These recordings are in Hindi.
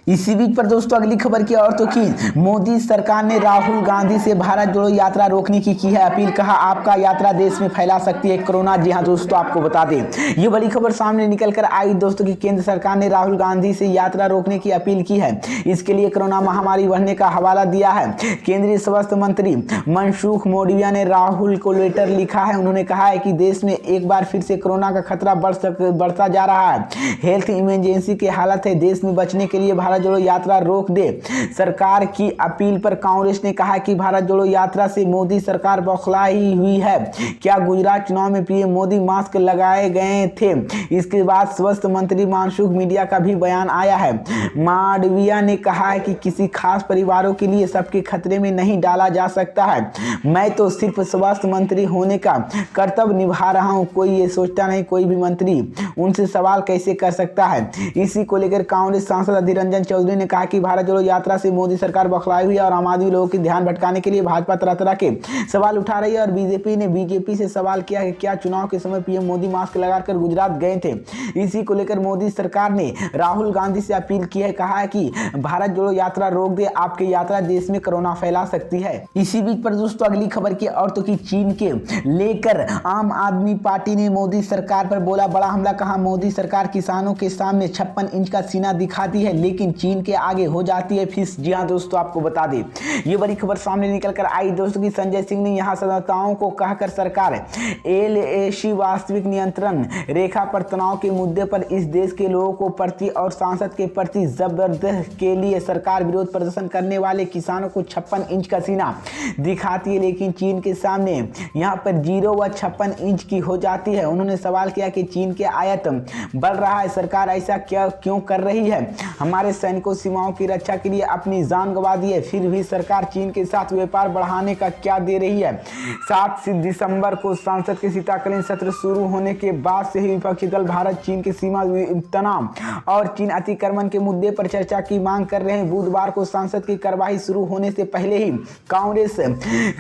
इसी बीच पर दोस्तों अगली खबर की और तो की मोदी सरकार ने राहुल गांधी से भारत जोड़ो यात्रा रोकने की है अपील। कहा आपका यात्रा देश में फैला सकती है कोरोना। जी हां दोस्तों, आपको बता दें ये बड़ी खबर सामने निकल कर आई दोस्तों की केंद्र सरकार ने राहुल गांधी से यात्रा रोकने की अपील की है। इसके लिए कोरोना महामारी बढ़ने का हवाला दिया है। केंद्रीय स्वास्थ्य मंत्री मनसुख मांडविया ने राहुल को लेटर लिखा है। उन्होंने कहा है कि देश में एक बार फिर से कोरोना का खतरा बढ़ता जा रहा है। हेल्थ इमरजेंसी की हालत है। देश में बचने के लिए भारत जोड़ो यात्रा रोक दे। सरकार की अपील पर कांग्रेस ने कहा कि भारत जोड़ो यात्रा से मोदी सरकार बौखलाई हुई है। क्या गुजरात चुनाव में पीएम मोदी मास्क लगाए गए थे? इसके बाद स्वास्थ्य मंत्री मनसुख मीडिया का भी बयान आया है। मांडविया ने कहा है कि किसी खास परिवारों के लिए सबके खतरे में नहीं डाला जा सकता है। मैं तो सिर्फ स्वास्थ्य मंत्री होने का कर्तव्य निभा रहा हूं। कोई ये सोचता नहीं कोई भी मंत्री उनसे सवाल कैसे कर सकता है। इसी को लेकर कांग्रेस सांसद अधीर रंजन चौधरी ने कहा कि भारत जोड़ो यात्रा से मोदी सरकार बौखलाई हुई है और आम आदमी लोगों की ध्यान भटकाने के लिए भाजपा तरह तरह के सवाल उठा रही है। और बीजेपी से सवाल किया कि क्या चुनाव के समय पीएम मोदी मास्क लगाकर गुजरात गए थे। इसी को लेकर मोदी सरकार ने राहुल गांधी से अपील की है। कहा है कि भारत जोड़ो यात्रा रोक दे, आपकी यात्रा देश में कोरोना फैला सकती है। इसी बीच पर दोस्तों अगली खबर की और तो की चीन के लेकर आम आदमी पार्टी ने मोदी सरकार पर बोला बड़ा हमला। कहा मोदी सरकार किसानों के सामने 56 इंच का सीना दिखाती है लेकिन चीन के आगे हो जाती है फिस। जी हां दोस्तों, आपको बता दें ये बड़ी खबर सामने निकल कर आई दोस्तों की संजय सिंह ने यहां संवाददाताओं को कहकर सरकार एलएसी वास्तविक नियंत्रण रेखा पर तनाव के मुद्दे पर इस देश के लोगों को प्रति और सांसद के प्रति जबरदस्त के लिए सरकार विरोध प्रदर्शन करने वाले किसानों को 56 इंच का सीना दिखाती है लेकिन चीन के सामने यहां पर 0 व 56 इंच की हो जाती है। उन्होंने सवाल किया कि चीन के आयात बढ़ रहा है, सरकार ऐसा क्यों कर रही है? हमारे सैनिकों सीमाओं की रक्षा के लिए अपनी जान गंवा दी है, फिर भी सरकार चीन के साथ व्यापार बढ़ाने का क्या दे रही है? 7 दिसंबर को संसद के शीतकालीन सत्र शुरू होने के बाद से ही विपक्षी दल भारत चीन के सीमा तनाव और चीन अतिक्रमण के मुद्दे पर चर्चा की मांग कर रहे हैं। बुधवार को संसद की कार्यवाही शुरू होने से पहले ही कांग्रेस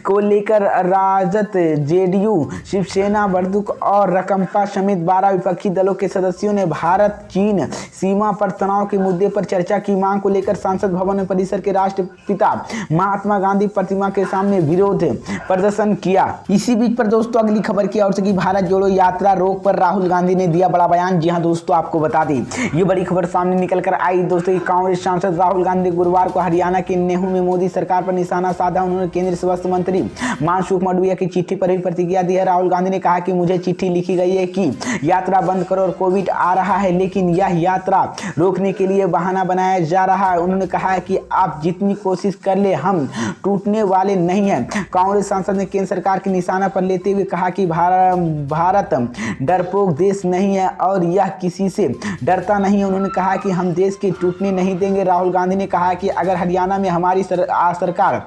को लेकर राजद, जेडीयू, शिवसेना, बड़दुक और रकमपा समेत 12 विपक्षी दलों के सदस्यों ने भारत चीन सीमा पर तनाव के मुद्दे पर चर्चा की मांग को लेकर संसद भवन परिसर के राष्ट्रपिता महात्मा गांधी प्रतिमा के सामने विरोध प्रदर्शन किया। इसी बीच पर दोस्तों अगली खबर की और से कि भारत जोड़ो यात्रा रोक पर राहुल गांधी ने दिया बड़ा बयान। जी हां दोस्तों, आपको बता दें ये बड़ी खबर सामने निकल कर आई दोस्तों की कांग्रेस सांसद राहुल गांधी गुरुवार को हरियाणा के नेहू में मोदी सरकार पर निशाना साधा। उन्होंने केंद्रीय स्वास्थ्य मंत्री मनसुख मांडविया की चिट्ठी पर भी प्रतिक्रिया दी है। राहुल गांधी ने कहा कि मुझे चिट्ठी लिखी गई है कि यात्रा बंद करो और कोविड आ रहा है लेकिन यह यात्रा रोकने के लिए बहाना बनाया जा रहा है। उन्होंने कहा है कि आप जितनी कोशिश कर ले हम टूटने वाले नहीं हैं। कांग्रेस सांसद ने केंद्र सरकार की निशाना पर लेते हुए कहा कि भारत डरपोक देश नहीं है और यह किसी से डरता नहीं है। उन्होंने कहा कि हम देश के टूटने नहीं देंगे। राहुल गांधी ने कहा कि अगर हरियाणा में हमारी सरकार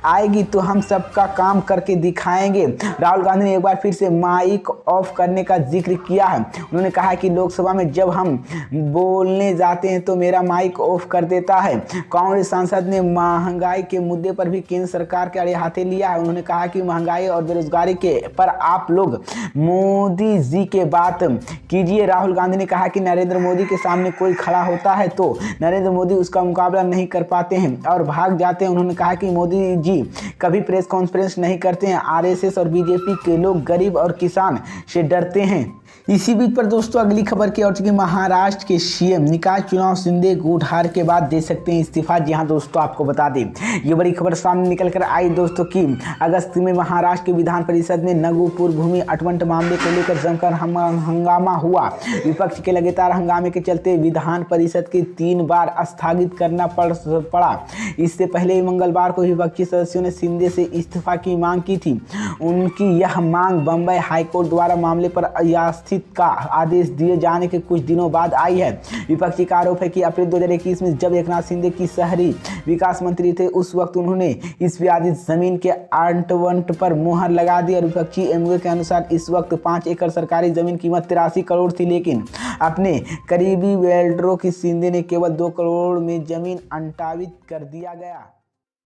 आएगी तो हम सबका काम करके दिखाएंगे। राहुल गांधी ने एक बार फिर से माइक ऑफ करने का जिक्र किया है। उन्होंने कहा कि लोकसभा में जब हम बोलने जाते हैं तो मेरा माइक ऑफ कर देता है। कांग्रेस सांसद ने महंगाई के मुद्दे पर भी केंद्र सरकार के आड़े हाथे लिया है। उन्होंने कहा कि महंगाई और बेरोजगारी के पर आप लोग मोदी जी के बात कीजिए। राहुल गांधी ने कहा कि नरेंद्र मोदी के सामने कोई खड़ा होता है तो नरेंद्र मोदी उसका मुकाबला नहीं कर पाते हैं और भाग जाते हैं। उन्होंने कहा कि मोदी जी कभी प्रेस कॉन्फ्रेंस नहीं करते हैं। आरएसएस और बीजेपी के लोग गरीब और किसान से डरते हैं। इसी बीच पर दोस्तों अगली खबर की और चूंकि महाराष्ट्र के सीएम निकाय चुनाव शिंदे गुट हार के बाद दे सकते हैं इस्तीफा। जी हां दोस्तों, आपको बता दें ये बड़ी खबर सामने निकल कर आई दोस्तों की अगस्त में महाराष्ट्र के विधान परिषद में नगुपुर भूमि आवंटन मामले को लेकर जमकर हंगामा हुआ। विपक्ष के लगातार हंगामे के चलते विधान परिषद के 3 बार स्थगित करना पड़ा। इससे पहले मंगलवार को विपक्षी सदस्यों ने शिंदे से इस्तीफा की मांग की थी। उनकी यह मांग बंबई हाईकोर्ट द्वारा मामले पर अस्थायी का आदेश दिए जाने के कुछ दिनों बाद आई है। विपक्षी का आरोप है कि अप्रैल 2021 में जब एकनाथ शिंदे की शहरी विकास मंत्री थे उस वक्त उन्होंने इस विवादित जमीन के आवंटन पर मुहर लगा दी और विपक्षी एमओयू के अनुसार इस वक्त 5 एकड़ सरकारी जमीन कीमत 83 करोड़ थी लेकिन अपने करीबी वेल्डरों की शिंदे ने केवल 2 करोड़ में जमीन आवंटित कर दिया गया।